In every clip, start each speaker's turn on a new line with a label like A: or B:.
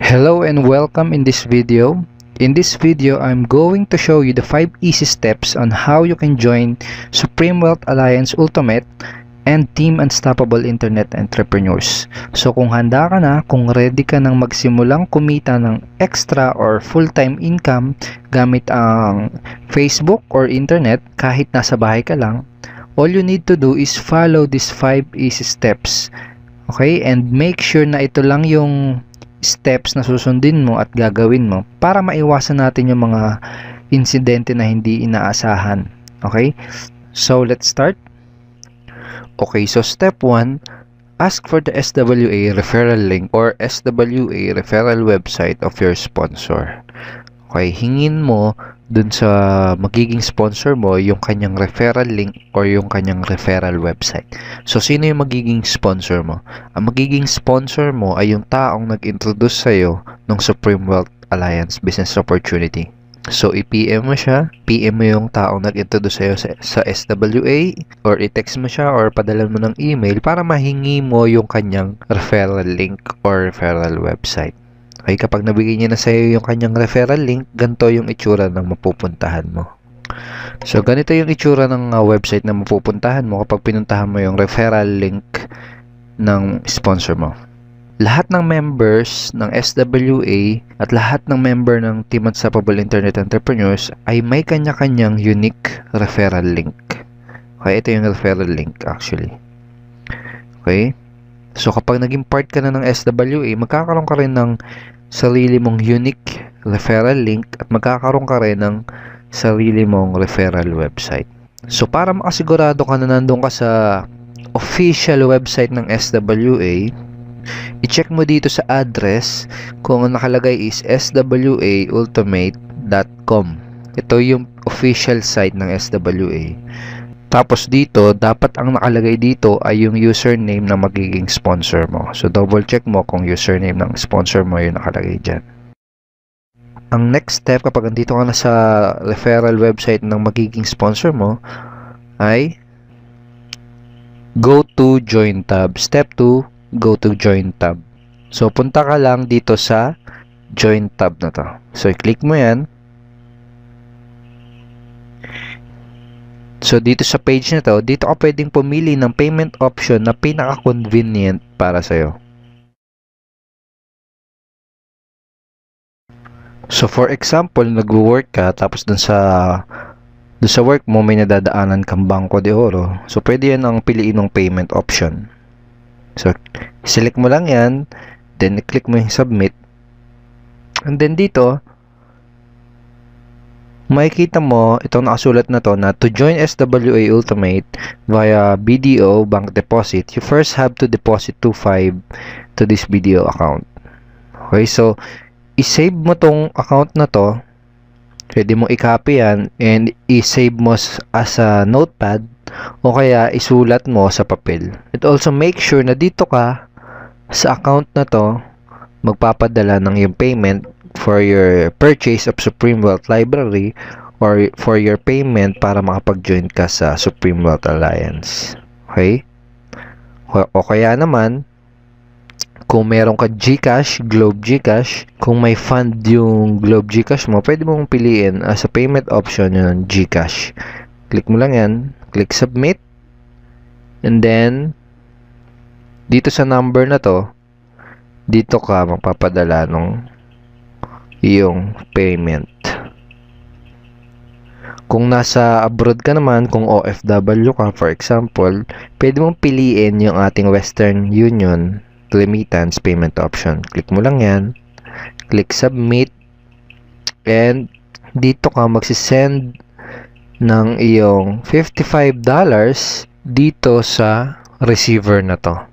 A: Hello and welcome in this video. In this video, I'm going to show you the 5 easy steps on how you can join Supreme Wealth Alliance Ultimate and Team Unstoppable Internet Entrepreneurs. So kung handa ka na, kung ready ka nang magsimulang kumita ng extra or full-time income gamit ang Facebook or internet kahit nasa bahay ka lang, all you need to do is follow these 5 easy steps. Okay? And make sure na ito lang yung steps na susundin mo at gagawin mo para maiwasan natin yung mga insidente na hindi inaasahan. Okay? So, let's start. Okay, so step 1, ask for the SWA referral link or SWA referral website of your sponsor. Okay, hingin mo dun sa magiging sponsor mo yung kanyang referral link or yung kanyang referral website. So, sino yung magiging sponsor mo? Ang magiging sponsor mo ay yung taong nag-introduce sa'yo ng Supreme Wealth Alliance Business Opportunity. So, i-PM mo siya, PM mo yung taong nag-introduce sa'yo sa SWA, or i-text mo siya, or padala mo ng email para mahingi mo yung kanyang referral link or referral website. Okay, kapag nabigay niya na sa'yo yung kanyang referral link, ganito yung itsura ng mapupuntahan mo. So, ganito yung itsura ng website na mapupuntahan mo kapag pinuntahan mo yung referral link ng sponsor mo. Lahat ng members ng SWA at lahat ng member ng Team Unstoppable Internet Entrepreneurs ay may kanya-kanyang unique referral link. Okay, ito yung referral link actually. Okay? So, kapag naging part ka na ng SWA, magkakaroon ka rin ng sarili mong unique referral link at magkakaroon ka rin ng sarili mong referral website. So, para makasigurado ka na nandun ka sa official website ng SWA, i-check mo dito sa address kung ang nakalagay is swaultimate.com. Ito yung official site ng SWA. Tapos dito, dapat ang nakalagay dito ay yung username na magiging sponsor mo. So, double check mo kung username ng sponsor mo yung nakalagay dyan. Ang next step kapag andito ka na sa referral website ng magiging sponsor mo ay go to join tab. Step 2, go to join tab. So, punta ka lang dito sa join tab na to. So, i-click mo yan. So, dito sa page na to, dito ka pwedeng pumili ng payment option na pinaka-convenient para sa'yo. So, for example, nag-work ka, tapos dun sa work mo may nadadaanan kang Bangko de Oro. So, pwede yan ang piliin ng payment option. So, select mo lang yan, then click mo yung submit. And then dito, makikita mo itong nakasulat na to na to join SWA Ultimate via BDO Bank Deposit, you first have to deposit $2.5 to this BDO account. Okay, so i-save mo tong account na to. Pwede mo i-copy yan and i-save mo as a notepad o kaya isulat mo sa papel. It also make sure na dito ka sa account na to magpapadala ng yung payment for your purchase of Supreme Wealth Library or for your payment para makapag-join ka sa Supreme Wealth Alliance. Okay? O kaya naman, kung meron ka GCash, Globe GCash, kung may fund yung Globe GCash mo, pwede mong piliin as a payment option yung GCash. Click mo lang yan, click submit, and then dito sa number na to, dito ka magpapadala ng iyong payment. Kung nasa abroad ka naman, kung OFW ka for example, pwede mong piliin yung ating Western Union remittance payment option. Click mo lang yan, click submit, and dito ka magsisend ng iyong $55 dito sa receiver na to.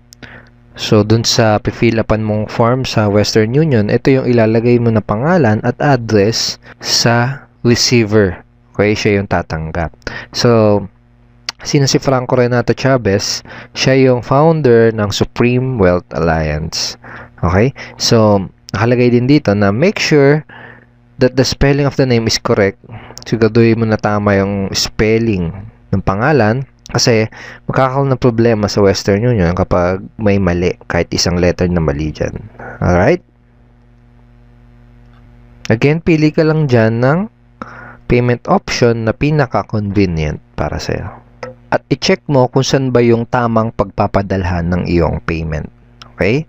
A: So, dun sa fill upan mong form sa Western Union, ito yung ilalagay mo na pangalan at address sa receiver. Okay, siya yung tatanggap. So, sino si Franco Renato Chavez? Siya yung founder ng Supreme Wealth Alliance. Okay? So, nakalagay din dito na make sure that the spelling of the name is correct. Siguraduhin mo na tama yung spelling ng pangalan. Kasi magkakaroon ng problema sa Western Union kapag may mali, kahit isang letter na mali dyan. Alright? Again, pili ka lang dyan ng payment option na pinaka-convenient para sa'yo. At i-check mo kung saan ba yung tamang pagpapadalhan ng iyong payment. Okay?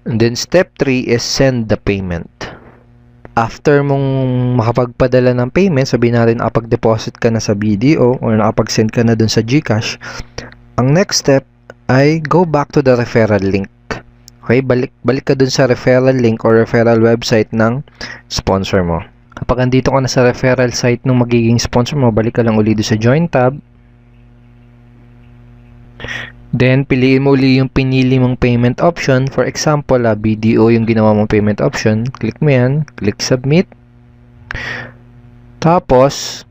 A: And then step 3 is send the payment. After mong makapagpadala ng payment, sabihin natin nakapag-deposit ka na sa BDO or nakapag-send ka na dun sa GCash, ang next step ay go back to the referral link. Okay? Balik ka dun sa referral link or referral website ng sponsor mo. Kapag andito ka na sa referral site ng magiging sponsor mo, balik ka lang uli doon sa Join tab. Then, piliin mo uli yung pinili mong payment option. For example, BDO yung ginawa mong payment option. Click mo yan. Click Submit. Tapos,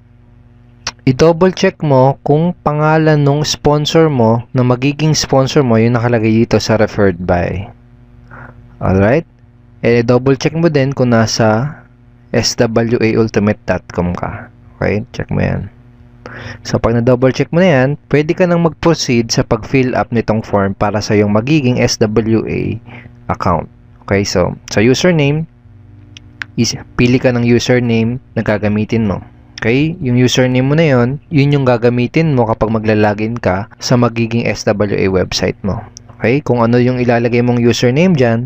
A: i-double check mo kung pangalan ng sponsor mo, na magiging sponsor mo, yung nakalagay dito sa referred by. Alright? And i-double check mo din kung nasa swaultimate.com ka. Okay? Check mo yan. So, pag na-double check mo na yan, pwede ka nang mag-proceed sa pag-fill up nitong form para sa yung magiging SWA account. Okay? So, sa username, pili ka ng username na gagamitin mo. Okay? Yung username mo na yun yung gagamitin mo kapag maglalagin ka sa magiging SWA website mo. Okay? Kung ano yung ilalagay mong username dyan,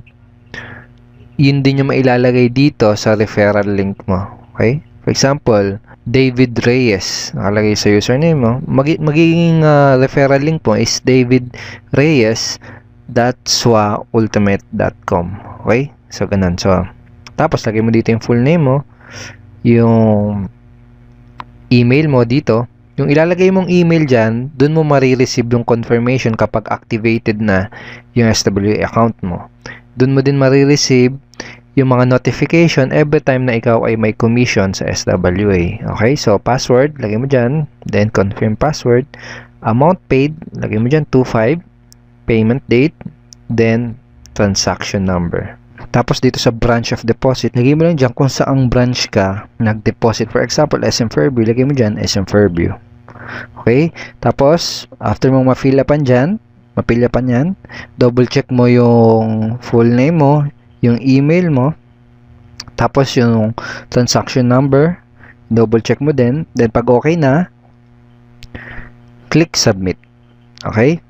A: yun din yung mailalagay dito sa referral link mo. Okay? For example, David Reyes. Nakalagay sa username mo. Magiging referral link mo is davidreyes.swaultimate.com. Okay? So, ganun. So, tapos, lagay mo dito yung full name mo, yung email mo dito. Yung ilalagay mong email dyan, dun mo marireceive yung confirmation kapag activated na yung SWA account mo. Dun mo din marireceive yung mga notification every time na ikaw ay may commission sa SWA. Okay? So, password, lagay mo dyan. Then, confirm password. Amount paid, lagay mo dyan 25. Payment date. Then, transaction number. Tapos dito sa branch of deposit, lagay mo lang dyan kung saang branch ka nag-deposit. For example, SM Fairview, lagay mo dyan SM Fairview. Okay? Tapos, after mong ma-fill upan dyan, double check mo yung full name mo, yung email mo, tapos yung transaction number, double check mo din. Then pag okay na, click submit. Okay?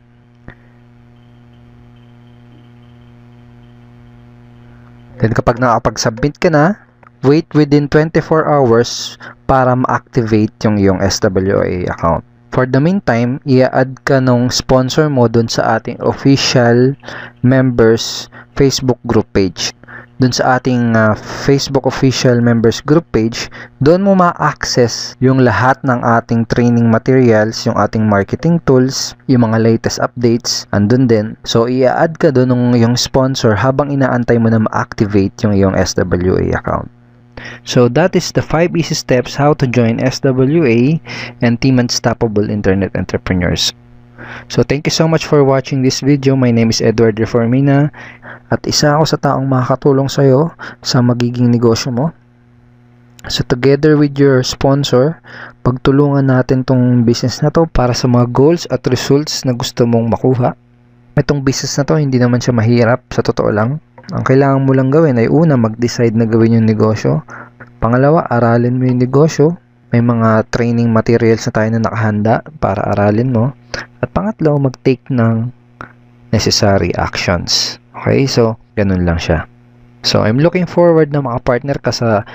A: Then kapag nakapag-submit ka na, wait within 24 hours para ma-activate yung iyong SWA account. For the meantime, i-add ka nung sponsor mo dun sa ating official members Facebook group page. Dun sa ating Facebook official members group page, doon mo ma-access yung lahat ng ating training materials, yung ating marketing tools, yung mga latest updates, andun din. So, i-add ka doon ng yung sponsor habang inaantay mo na ma-activate yung iyong SWA account. So, that is the 5 easy steps how to join SWA and Team Unstoppable Internet Entrepreneurs. So, thank you so much for watching this video. My name is Edward Reformina at isa ako sa taong makakatulong sa iyo sa magiging negosyo mo. So, together with your sponsor, pagtulungan natin tong business na to para sa mga goals at results na gusto mong makuha. Itong business na to, hindi naman siya mahirap, sa totoo lang. Ang kailangan mo lang gawin ay una, mag-decide na gawin yung negosyo. Pangalawa, aralin mo yung negosyo. May mga training materials na tayo na nakahanda para aralin mo. At pangatlo, mag-take ng necessary actions. Okay? So, ganun lang siya. So, I'm looking forward na makapartner ka sa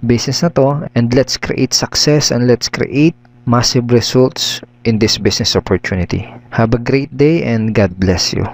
A: business na to, and let's create success and let's create massive results in this business opportunity. Have a great day and God bless you.